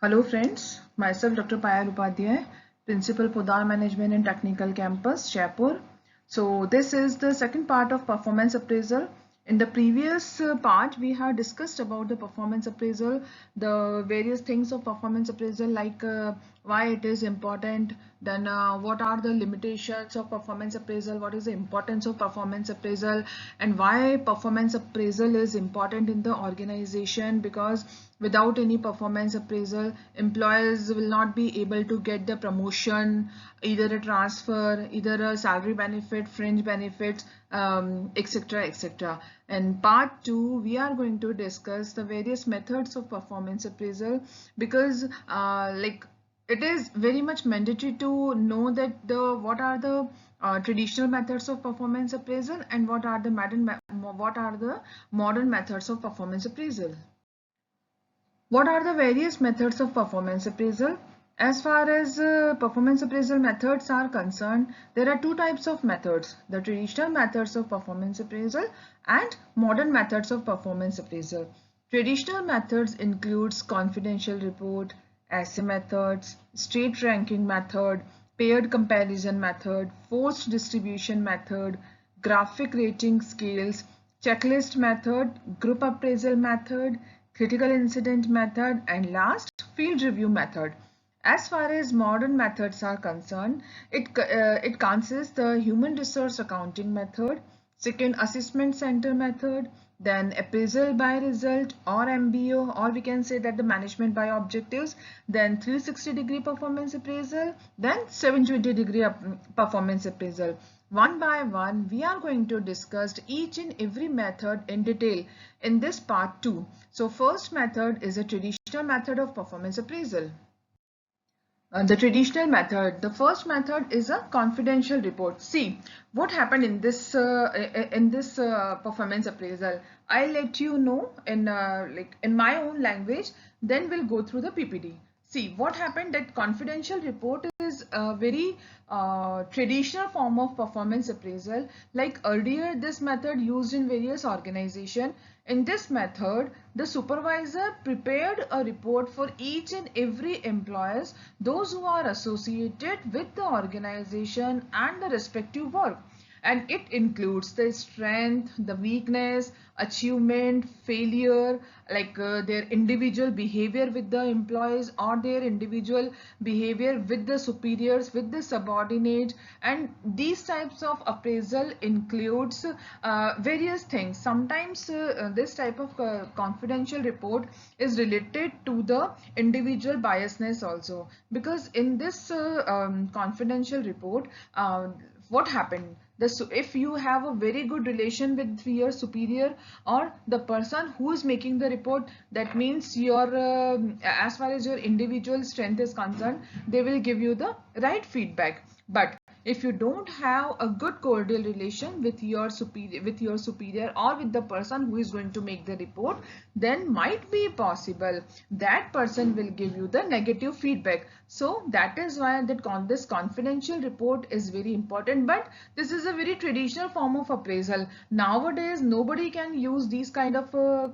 Hello friends, myself Dr. Payal Upadhyay, Principal Podar Management and Technical Campus, Jaipur. So this is the second part of performance appraisal. In the previous part, we have discussed about the performance appraisal, the various things of performance appraisal like why it is important, then what are the limitations of performance appraisal, what is the importance of performance appraisal, and why performance appraisal is important in the organization, because without any performance appraisal employers will not be able to get the promotion, either a transfer, either a salary benefit, fringe benefits, etc, etc. In part 2 we are going to discuss the various methods of performance appraisal, because it is very much mandatory to know that what are the traditional methods of performance appraisal and what are the modern methods of performance appraisal. What are the various methods of performance appraisal? As far as performance appraisal methods are concerned, there are two types of methods: the traditional methods of performance appraisal and modern methods of performance appraisal. Traditional methods includes confidential report, essay methods, state ranking method, paired comparison method, forced distribution method, graphic rating scales, checklist method, group appraisal method, critical incident method, and last, field review method. As far as modern methods are concerned, it consists the human resource accounting method, second assessment center method, then appraisal by result or MBO, or we can say that the management by objectives, then 360-degree performance appraisal, then 720-degree performance appraisal. One by one, we are going to discuss each and every method in detail in this part 2. So first method is a traditional method of performance appraisal. The traditional method, the first method is a confidential report. See what happened in this performance appraisal. I'll let you know in in my own language. Then we'll go through the PPT. See what happened, that confidential report is a very traditional form of performance appraisal. Like earlier, this method used in various organizations. In this method, the supervisor prepared a report for each and every employees, those who are associated with the organization and the respective work. And it includes the strength, the weakness, achievement, failure, their individual behavior with the employees or their individual behavior with the superiors, with the subordinates. And these types of appraisal includes various things. Sometimes this type of confidential report is related to the individual biasness also, because in this confidential report, what happened, if you have a very good relation with your superior or the person who is making the report, that means your as far as your individual strength is concerned, they will give you the right feedback. But if you don't have a good cordial relation with your superior or with the person who is going to make the report, then might be possible that person will give you the negative feedback. So that is why this confidential report is very important. But this is a very traditional form of appraisal. Nowadays nobody can use these kind of a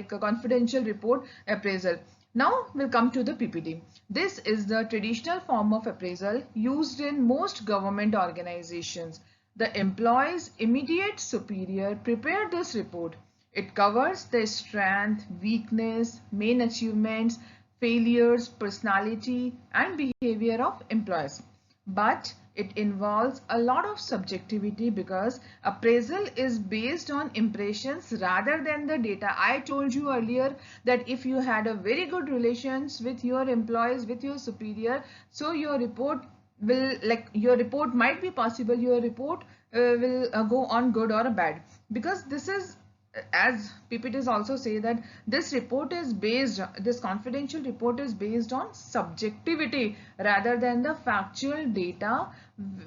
confidential report appraisal. Now we'll come to the PPT. This is the traditional form of appraisal used in most government organizations. The employee's immediate superior prepared this report. It covers the strength, weakness, main achievements, failures, personality, and behavior of employees. But it involves a lot of subjectivity, because appraisal is based on impressions rather than the data. I told you earlier that if you had a very good relations with your employees, with your superior, so your report will, your report might be possible, your report will go on good or bad, because this is, as PPTs also say, that this confidential report is based on subjectivity rather than the factual data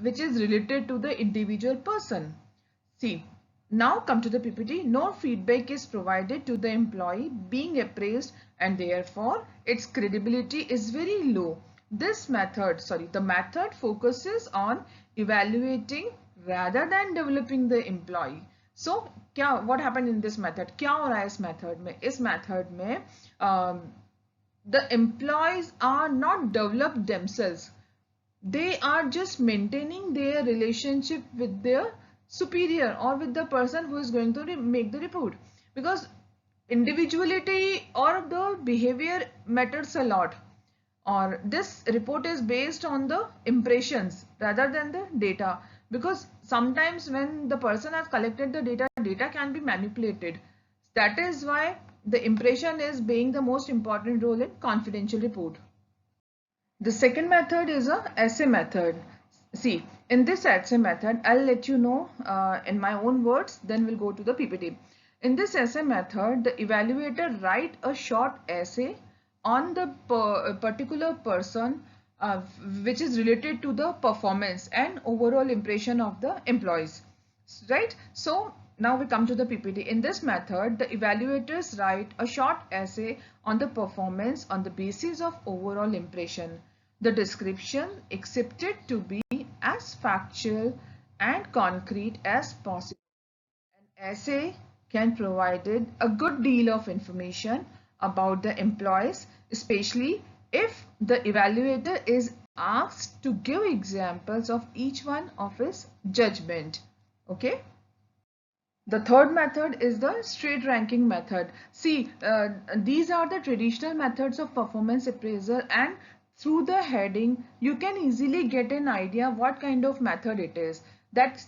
which is related to the individual person. See, now come to the PPT. No feedback is provided to the employee being appraised, and therefore its credibility is very low. The method focuses on evaluating rather than developing the employee. So क्या what happened in this method, क्या हो रहा है इस method में the employees are not developed themselves. They are just maintaining their relationship with their superior or with the person who is going to make the report, because individuality or the behavior matters a lot, or this report is based on the impressions rather than the data, because sometimes when the person has collected the data can be manipulated. That is why the impression is being the most important role in confidential report. The second method is a essay method. See, in this essay method, I'll let you know in my own words, then we'll go to the PPT. In this essay method, the evaluator write a short essay on the particular person which is related to the performance and overall impression of the employees, right? So now we come to the PPT. In this method, the evaluators write a short essay on the performance on the basis of overall impression. The description accepted to be as factual and concrete as possible. An essay can provide a good deal of information about the employees, especially if the evaluator is asked to give examples of each one of his judgment. Okay. The third method is the straight ranking method. See, these are the traditional methods of performance appraisal, and through the heading, you can easily get an idea what kind of method it is. That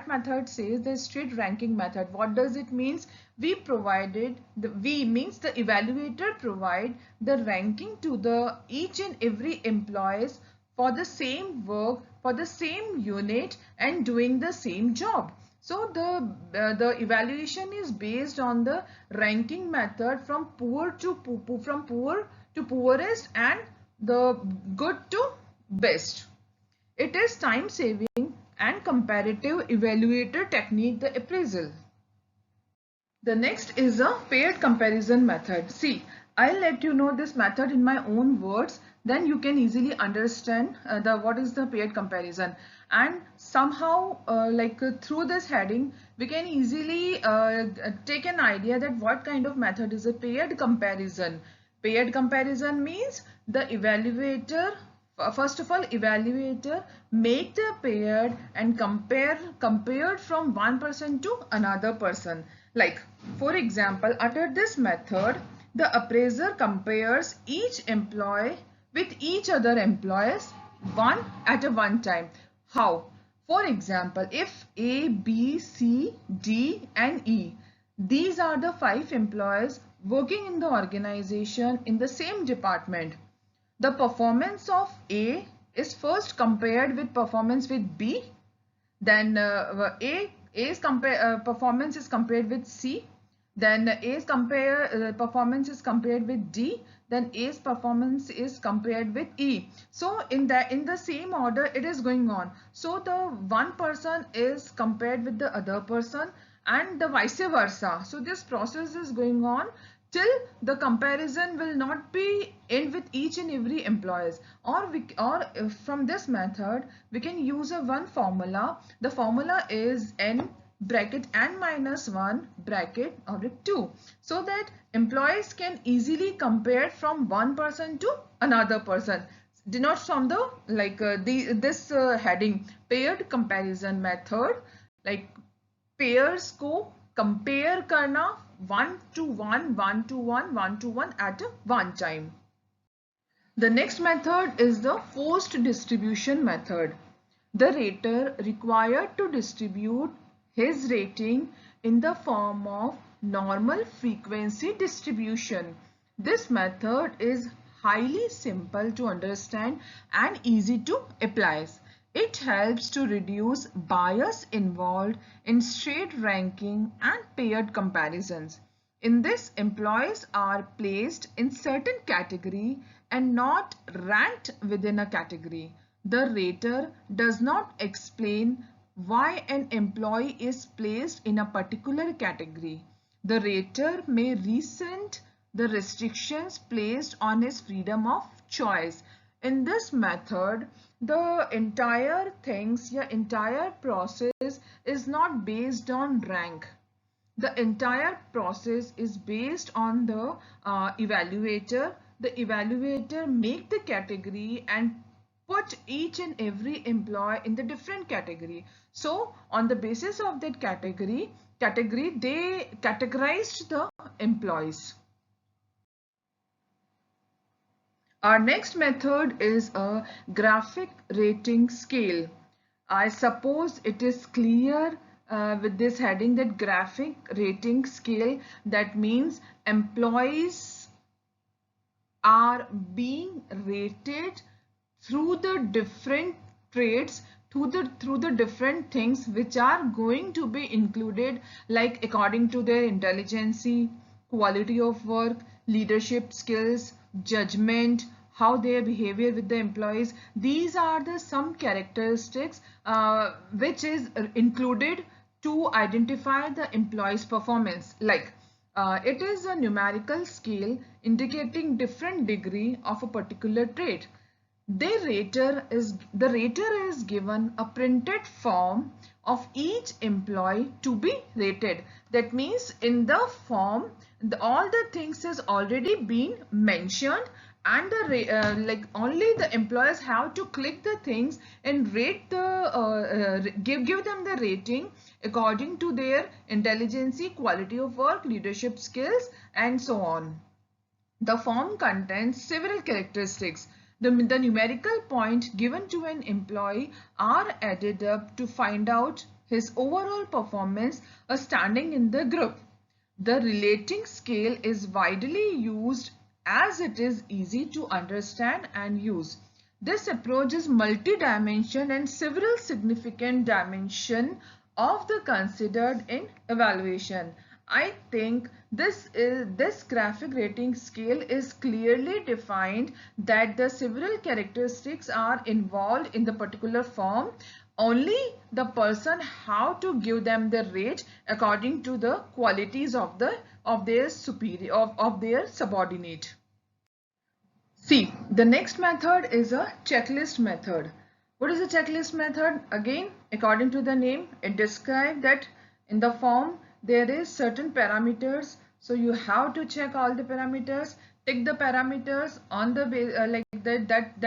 method says the straight ranking method. What does it means? We means the evaluator provide the ranking to the each and every employees for the same work, for the same unit, and doing the same job. So the evaluation is based on the ranking method from poor to poorest and the good to best. It is time saving and comparative evaluator technique, the appraisal. The next is a paired comparison method. See, I'll let you know this method in my own words, then you can easily understand what is the paired comparison. And somehow through this heading, we can easily take an idea that what kind of method is a paired comparison. Paired comparison means the evaluator, first of all, evaluator make the paired and compared from one person to another person. Like, for example, under this method, the appraiser compares each employee with each other employees one at a one time. How? For example, if A, B, C, D and E, these are the 5 employees working in the organization in the same department. The performance of A is first compared with performance with B, then A's performance is compared with C, then performance is compared with D, then A's performance is compared with E. So in the same order it is going on. So the one person is compared with the other person and the vice versa. So this process is going on till the comparison will not be end with each and every employees, or from this method we can use a one formula. The formula is n bracket n minus 1 bracket oblique 2, so that employees can easily compare from one person to another person. Denotes from the this heading paired comparison method, like pairs को compare करना one to one at one time. The next method is the forced distribution method. The rater required to distribute his rating in the form of normal frequency distribution. This method is highly simple to understand and easy to apply. It helps to reduce bias involved in straight ranking and paired comparisons. In this, employees are placed in certain category and not ranked within a category. The rater does not explain why an employee is placed in a particular category. The rater may rescind the restrictions placed on his freedom of choice. In this method, the entire process is not based on rank. The entire process is based on the evaluator the evaluator make the category and put each and every employee in the different category. So on the basis of that category they categorized the employees. Our next method is a graphic rating scale. I suppose it is clear with this heading that graphic rating scale, that means employees are being rated through the different traits, through the different things which are going to be included, like according to their intelligence, quality of work, leadership skills, judgment, how their behavior with the employees. These are the some characteristics which is included to identify the employee's performance. Like it is a numerical scale indicating different degree of a particular trait. The rater is given a printed form of each employee to be rated. That means in the form all the things has already been mentioned, and like only the employees have to click the things and rate the give them the rating according to their intelligence, quality of work, leadership skills, and so on. The form contains several characteristics. The numerical point given to an employee are added up to find out his overall performance standing in the group. The relating scale is widely used as it is easy to understand and use. This approach is multi-dimensional and several significant dimensions of the considered in evaluation. I think this graphic rating scale is clearly defined that the several characteristics are involved in the particular form. Only the person how to give them the rate according to the qualities of their superior of their subordinate. See, the next method is a checklist method. What is a checklist method? Again, according to the name, it describes that in the form there is certain parameters. So you have to check all the parameters, tick the parameters on the like that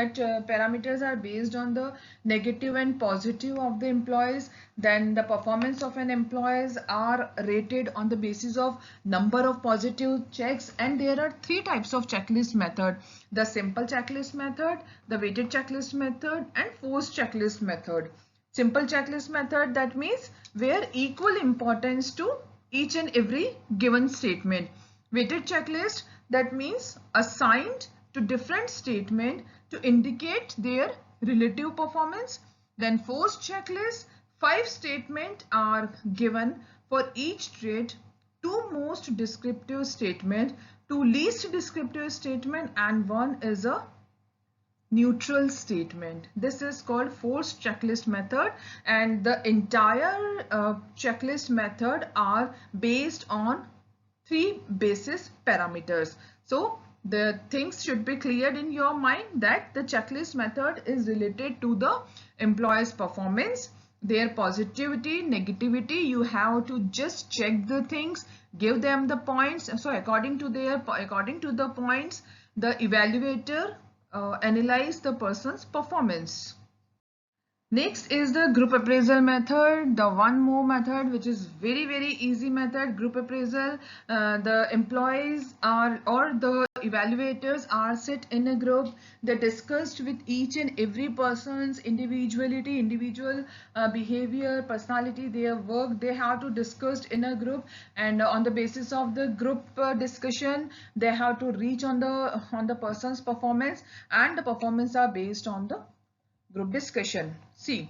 parameters are based on the negative and positive of the employees. Then the performance of an employees are rated on the basis of number of positive checks, and there are three types of checklist method: the simple checklist method, the weighted checklist method, and forced checklist method. Simple checklist method, that means where equal importance to each and every given statement. Weighted checklist, that means assigned to different statement to indicate their relative performance. Then forced checklist, 5 statements are given for each trait, 2 most descriptive statement, 2 least descriptive statement, and 1 is a neutral statement. This is called forced checklist method, and the entire checklist method are based on 3 basis parameters. So the things should be cleared in your mind that the checklist method is related to the employee's performance, their positivity, negativity. You have to just check the things, give them the points. So according to the points, the evaluator analyze the person's performance. Next is the group appraisal method, the one more method which is very easy method. Group appraisal, the employees are or the evaluators are sit in a group. They discussed with each and every person's individuality, individual behavior, personality, their work. They have to discuss in a group, and on the basis of the group discussion, they have to reach on the person's performance, and the performance are based on the group discussion. See,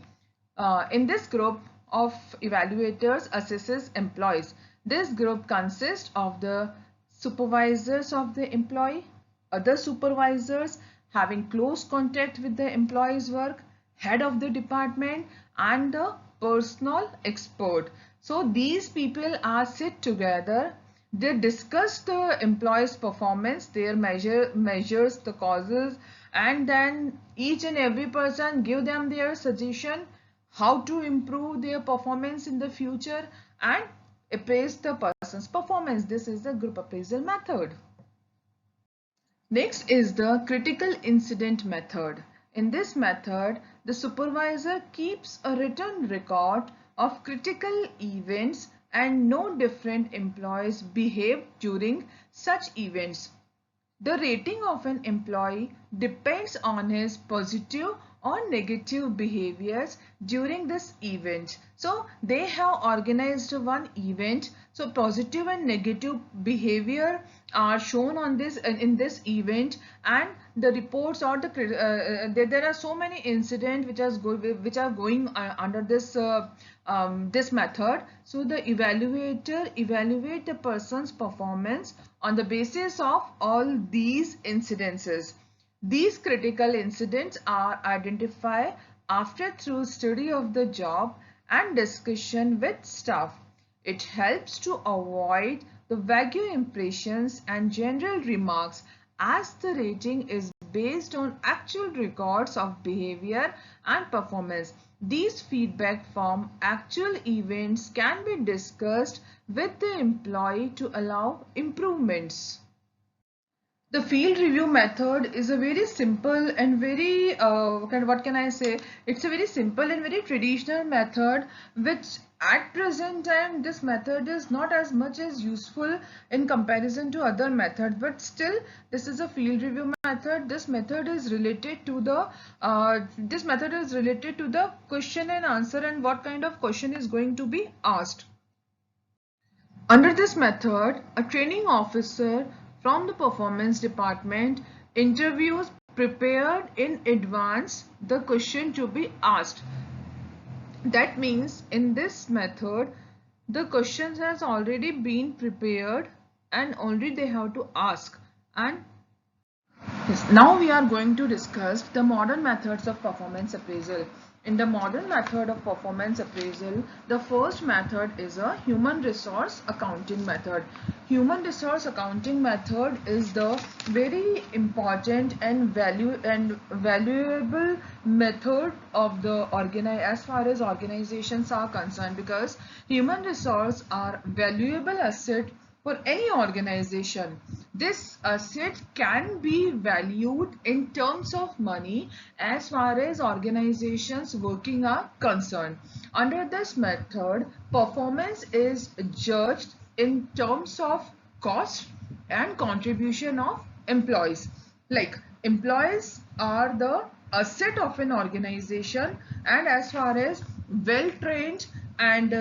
in this group of evaluators assesses employees. This group consists of the supervisors of the employee, other supervisors having close contact with the employee's work, head of the department, and the personal expert. So these people are sit together. They discuss the employee's performance, their measures, the causes, and then each and every person give them their suggestion how to improve their performance in the future and appraise the person's performance. This is the group appraisal method. Next is the critical incident method. In this method, the supervisor keeps a written record of critical events and no different employees behave during such events. The rating of an employee depends on his positive or negative behaviors during this event. So they have organized one event. So positive and negative behavior are shown on this in this event, and the reports or there are so many incidents which are going under this method. So the evaluator evaluate the person's performance on the basis of all these incidences. These critical incidents are identified after through study of the job and discussion with staff. It helps to avoid the vague impressions and general remarks, as the rating is based on actual records of behavior and performance. These feedback from actual events can be discussed with the employee to allow improvements. The field review method is a very simple and very what can I say, it's a very simple and very traditional method, which at present time this method is not as much as useful in comparison to other methods, but still this is a field review method. This method is related to the question and answer, and what kind of question is going to be asked. Under this method, a training officer from the performance department interviews prepared in advance the question to be asked. That means in this method, the questions has already been prepared and only they have to ask. And yes, now we are going to discuss the modern methods of performance appraisal. In the modern method of performance appraisal, the first method is a human resource accounting method. Human resource accounting method is the very important and valuable method of the as far as organizations are concerned, because human resource are valuable asset for any organization. This asset can be valued in terms of money as far as organizations working are concerned. Under this method, performance is judged in terms of cost and contribution of employees. Like, employees are the asset of an organization, and as far as well trained and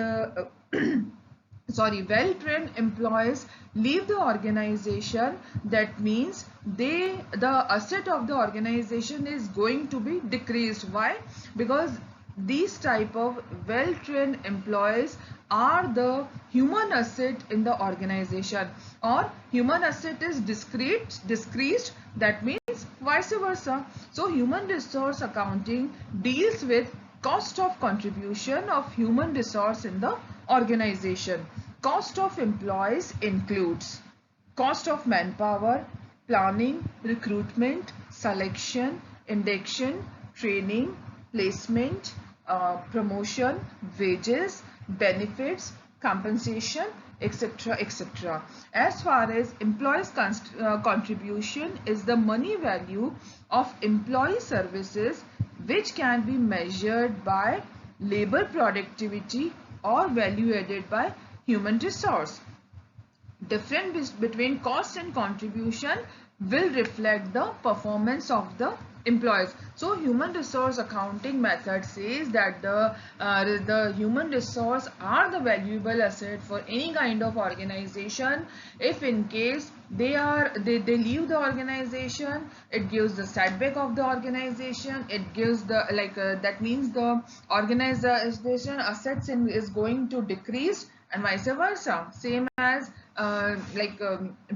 well-trained employees leave the organization, that means the asset of the organization is going to be decreased. Why? Because these type of well-trained employees are the human asset in the organization, or human asset is decreased, that means vice versa. So human resource accounting deals with cost of contribution of human resource in the organization. Cost of employees includes cost of manpower, planning, recruitment, selection, induction, training, placement, promotion, wages, benefits, compensation, etc., etc. As far as employees contribution is the money value of employee services, which can be measured by labor productivity or value added by human resource. Difference between cost and contribution will reflect the performance of the employees. So human resource accounting method says that the human resource are the valuable asset for any kind of organization. If in case they leave the organization, it gives the setback of the organization, it gives the that means the organization assets is going to decrease, and vice versa, same as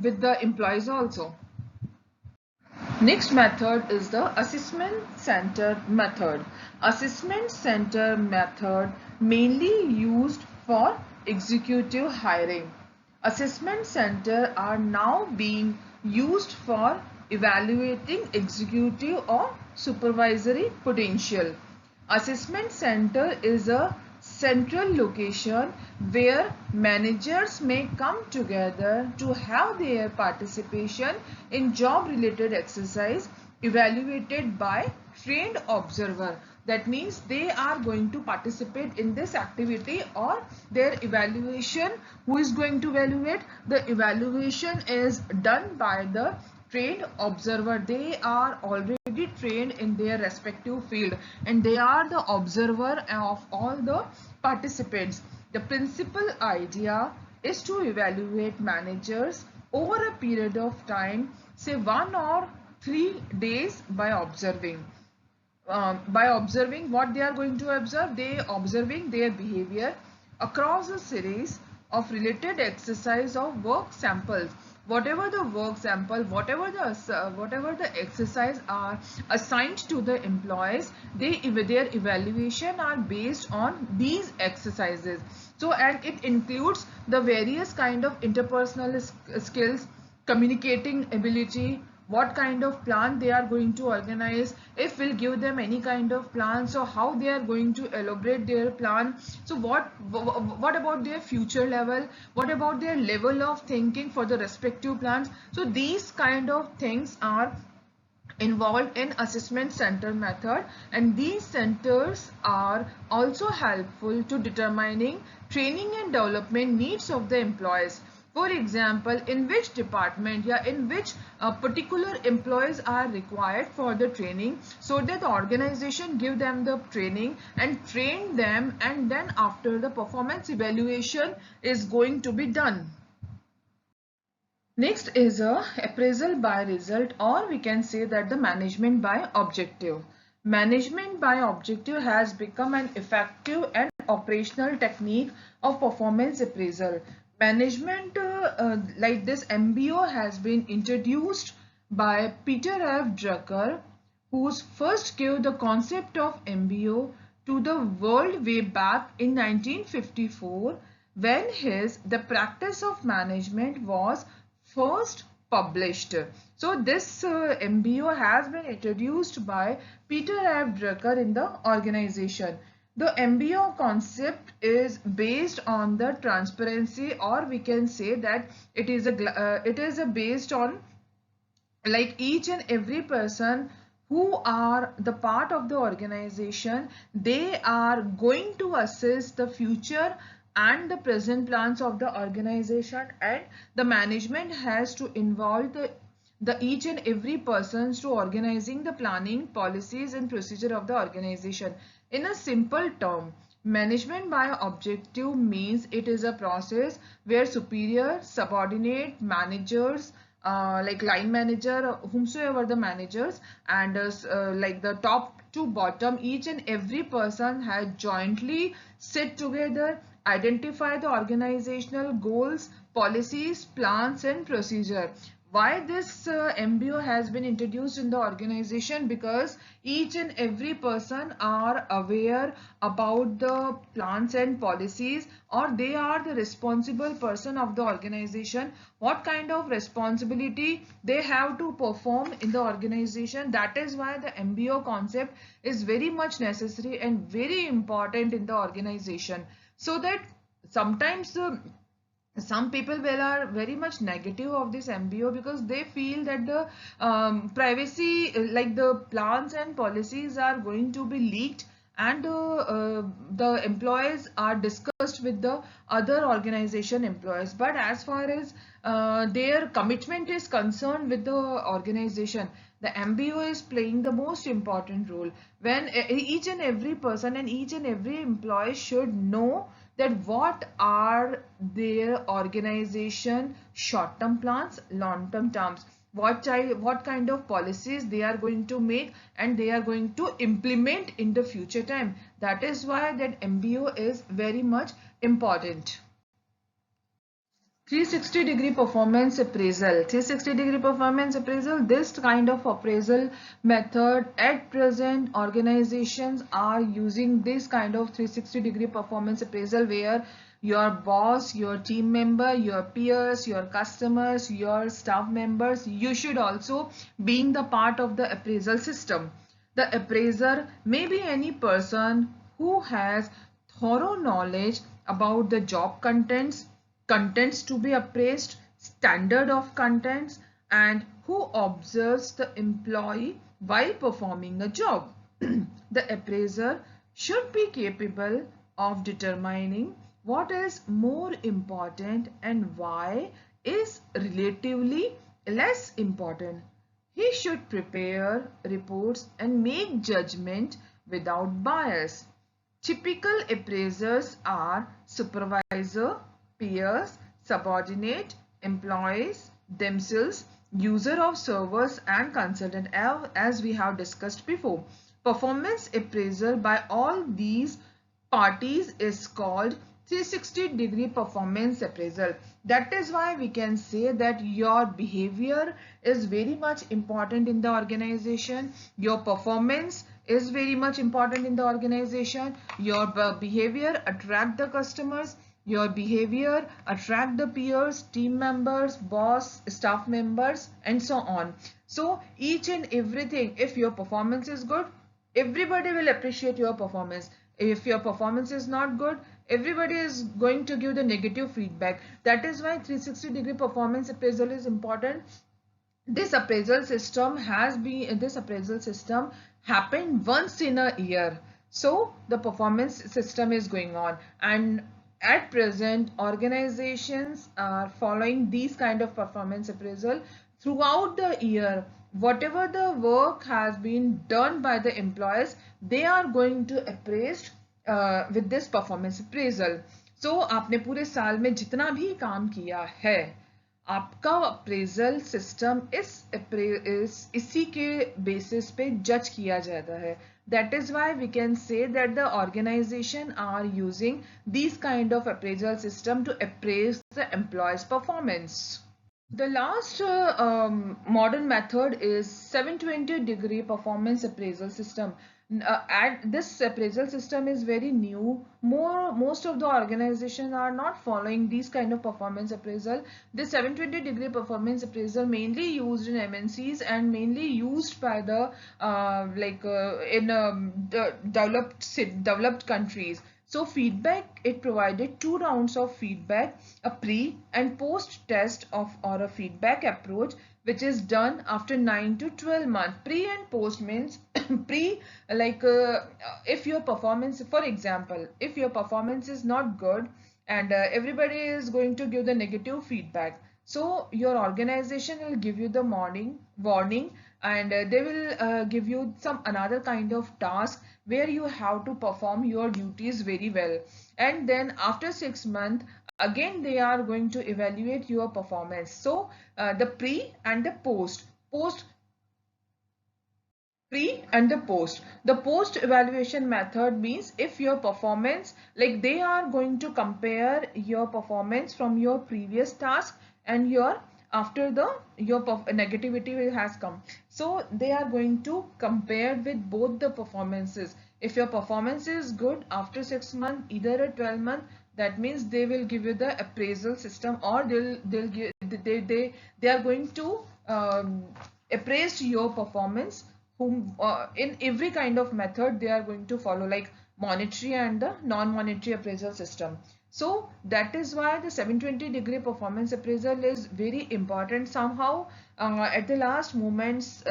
with the employees also. Next method is the assessment center method. Assessment center method mainly used for executive hiring. Assessment center are now being used for evaluating executive or supervisory potential. Assessment center is a central location where managers may come together to have their participation in job related exercise evaluated by trained observer. That means they are going to participate in this activity, or their evaluation, who is going to evaluate? The evaluation is done by the trained observer. They are already trained in their respective field and they are the observer of all the participants. The principal idea is to evaluate managers over a period of time, say 1 or 3 days, by observing what they are going to observe. They observing their behavior across a series of related exercise of work samples. Whatever the work sample, whatever the exercise are assigned to the employees, their evaluation are based on these exercises. So, and it includes the various kind of interpersonal skills, communicating ability, what kind of plan they are going to organize, if we'll give them any kind of plan, so how they are going to elaborate their plan. So what about their future level, what about their level of thinking for the respective plans. So these kind of things are involved in assessment center method, and these centers are also helpful to determining training and development needs of the employees. For example, in which department, yeah, in which particular employees are required for the training, so that the organization give them the training and train them, and then after the performance evaluation is going to be done. Next is a appraisal by result, or we can say that the management by objective. Management by objective has become an effective and operational technique of performance appraisal. Management like this MBO has been introduced by Peter F. Drucker, who first gave the concept of MBO to the world way back in 1954, when his The Practice of Management was first published. So this MBO has been introduced by Peter F. Drucker in the organization. The MBO concept is based on the transparency, or we can say that it is a based on, like, each and every person who are the part of the organization, they are going to assess the future and the present plans of the organization, and the management has to involve the each and every persons to organizing the planning, policies and procedure of the organization. In a simple term, management by objective means it is a process where superior, subordinate, managers, like line manager, whomsoever the managers, and like the top to bottom, each and every person has jointly sit together, identify the organizational goals, policies, plans and procedure. Why this MBO has been introduced in the organization? Because each and every person are aware about the plans and policies, or they are the responsible person of the organization, what kind of responsibility they have to perform in the organization. That is why the MBO concept is very much necessary and very important in the organization. So that sometimes some people will are very much negative of this MBO, because they feel that the privacy, like the plans and policies are going to be leaked, and the employees are discussed with the other organization employees. But as far as their commitment is concerned with the organization, the MBO is playing the most important role, when each and every person and each and every employee should know that what are their organization short-term plans, long-term terms, what kind of policies they are going to make and they are going to implement in the future time. That is why that MBO is very much important. 360-degree performance appraisal. 360-degree performance appraisal, this kind of appraisal method, at present organizations are using this kind of 360-degree performance appraisal, where your boss, your team member, your peers, your customers, your staff members, you should also being the part of the appraisal system. The appraiser may be any person who has thorough knowledge about the job contents to be appraised, standard of contents, and who observes the employee while performing a job. The appraiser should be capable of determining what is more important and why is relatively less important. He should prepare reports and make judgment without bias. Typical appraisers are supervisor, peers, subordinate, employees themselves, user of servers and consultant, as we have discussed before. Performance appraisal by all these parties is called 360-degree performance appraisal. That is why we can say that your behavior is very much important in the organization. Your performance is very much important in the organization. Your behavior attract the customers. Your behavior attract the peers, team members, boss, staff members, and so on. So each and everything, if your performance is good, everybody will appreciate your performance. If your performance is not good, everybody is going to give the negative feedback. That is why 360-degree performance appraisal is important. This appraisal system happened once in a year. So the performance system is going on, and at present organizations are following these kind of performance appraisal throughout the year. Whatever the work has been done by the employees, they are going to appraised with this performance appraisal. So आपने पूरे साल में जितना भी काम किया है, आपका अप्रेजल सिस्टम इसी के बेसिस पे जज किया जाता है. That is why we can say that the organization are using these kind of appraisal system to appraise the employees' performance. The last modern method is 720-degree performance appraisal system. This appraisal system is very new. Most of the organizations are not following these kind of performance appraisal. This 720-degree performance appraisal mainly used in MNCs and mainly used by the developed countries. So feedback, it provided 2 rounds of feedback, a pre and post test of or a feedback approach, which is done after 9 to 12 months. Pre and post means pre, if your performance, for example, if your performance is not good and everybody is going to give the negative feedback, so your organization will give you the warning, and they will give you some another kind of task where you have to perform your duties very well. And then after 6 months, again they are going to evaluate your performance. So the pre and the post the post evaluation method means if your performance, like they are going to compare your performance from your previous task and your after the your negativity has come, so they are going to compare with both the performances. If your performance is good after 6 months, either a 12 month, that means they will give you the appraisal system, or they are going to appraise your performance, whom in every kind of method they are going to follow, like monetary and the non-monetary appraisal system. So that is why the 720-degree performance appraisal is very important. Somehow at the last moments,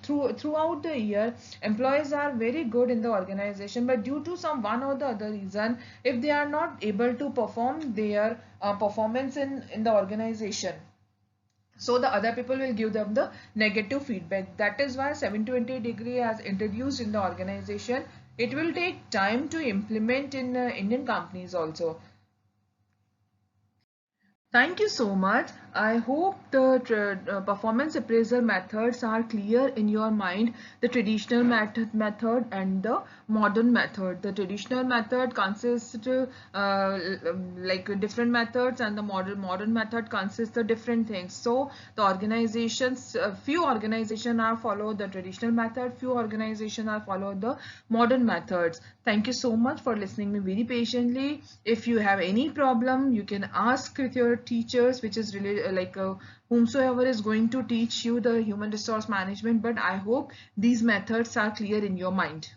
throughout the year, employees are very good in the organization, but due to some one or the other reason, if they are not able to perform their performance in the organization, so the other people will give them the negative feedback. That is why 720-degree has introduced in the organization. It will take time to implement in Indian companies also. Thank you so much. I hope the performance appraisal methods are clear in your mind. The traditional method and the modern method. The traditional method consists like different methods, and the modern method consists of different things. So the organizations, few organizations are follow the traditional method, few organizations are follow the modern methods. Thank you so much for listening me very patiently. If you have any problem, you can ask with your teachers, which is really whomsoever is going to teach you the human resource management. But I hope these methods are clear in your mind.